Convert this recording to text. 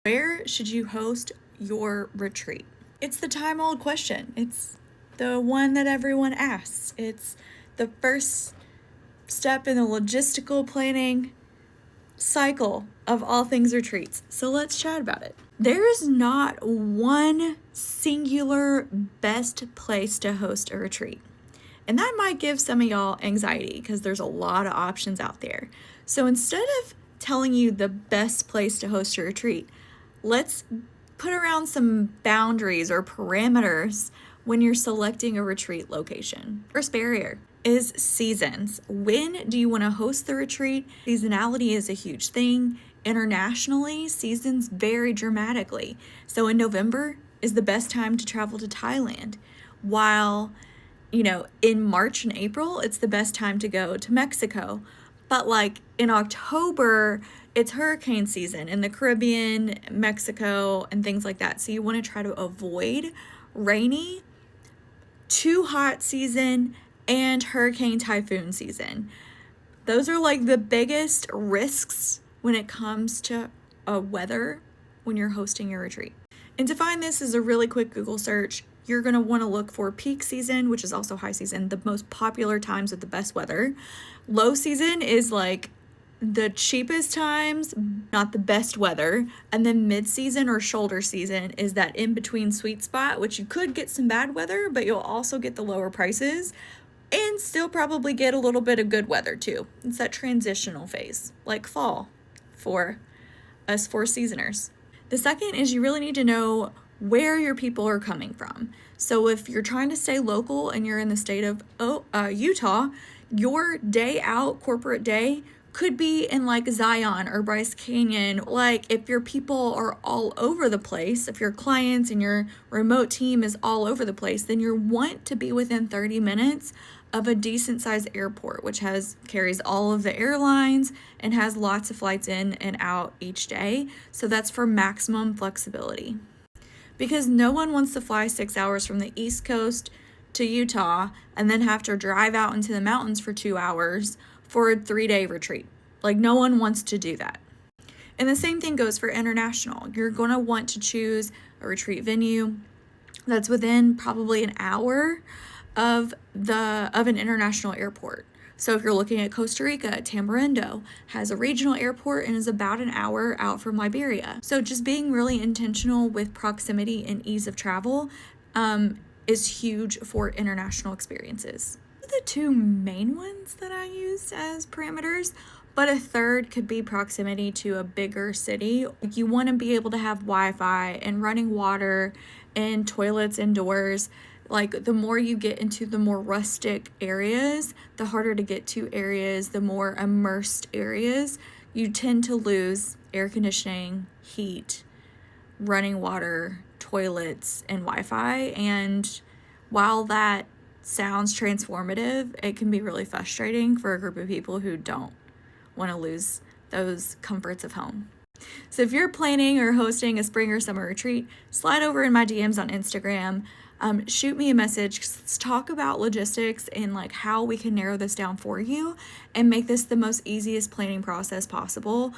Where should you host your retreat? It's the time-old question. It's the one that everyone asks. It's the first step in the logistical planning cycle of all things retreats. So let's chat about it. There is not one singular best place to host a retreat. And that might give some of y'all anxiety because there's a lot of options out there. So instead of telling you the best place to host your retreat, let's put around some boundaries or parameters when you're selecting a retreat location. First barrier is seasons. When do you want to host the retreat? Seasonality is a huge thing. Internationally, seasons vary dramatically. So in November is the best time to travel to Thailand, while in March and April, it's the best time to go to Mexico. But like in October, it's hurricane season in the Caribbean, Mexico, and things like that. So you want to try to avoid rainy, too hot season, and hurricane typhoon season. Those are like the biggest risks when it comes to weather when you're hosting your retreat. And to find this is a really quick Google search. You're going to want to look for peak season, which is also high season, the most popular times with the best weather. Low season is like the cheapest times, not the best weather. And then mid-season or shoulder season is that in-between sweet spot, which you could get some bad weather, but you'll also get the lower prices and still probably get a little bit of good weather too. It's that transitional phase, like fall for us Four Seasoners. The second is you really need to know where your people are coming from. So if you're trying to stay local and you're in the state of Utah, your day out, corporate day, could be in like Zion or Bryce Canyon. Like if your people are all over the place, if your clients and your remote team is all over the place, then you want to be within 30 minutes of a decent sized airport, which carries all of the airlines and has lots of flights in and out each day. So that's for maximum flexibility. Because no one wants to fly 6 hours from the East Coast to Utah and then have to drive out into the mountains for 2 hours for a 3-day retreat. Like no one wants to do that. And the same thing goes for international. You're going to want to choose a retreat venue that's within probably an hour of an international airport. So if you're looking at Costa Rica, Tamarindo has a regional airport and is about an hour out from Liberia. So just being really intentional with proximity and ease of travel is huge for international experiences. The two main ones that I use as parameters, but a third could be proximity to a bigger city. You want to be able to have Wi-Fi and running water and toilets indoors. Like the more you get into the more rustic areas, the harder to get to areas, the more immersed areas, you tend to lose air conditioning, heat, running water, toilets, and Wi-Fi. And while that sounds transformative, it can be really frustrating for a group of people who don't want to lose those comforts of home. So if you're planning or hosting a spring or summer retreat, slide over in my DMs on Instagram. Shoot me a message. Let's talk about logistics and like how we can narrow this down for you and make this the most easiest planning process possible.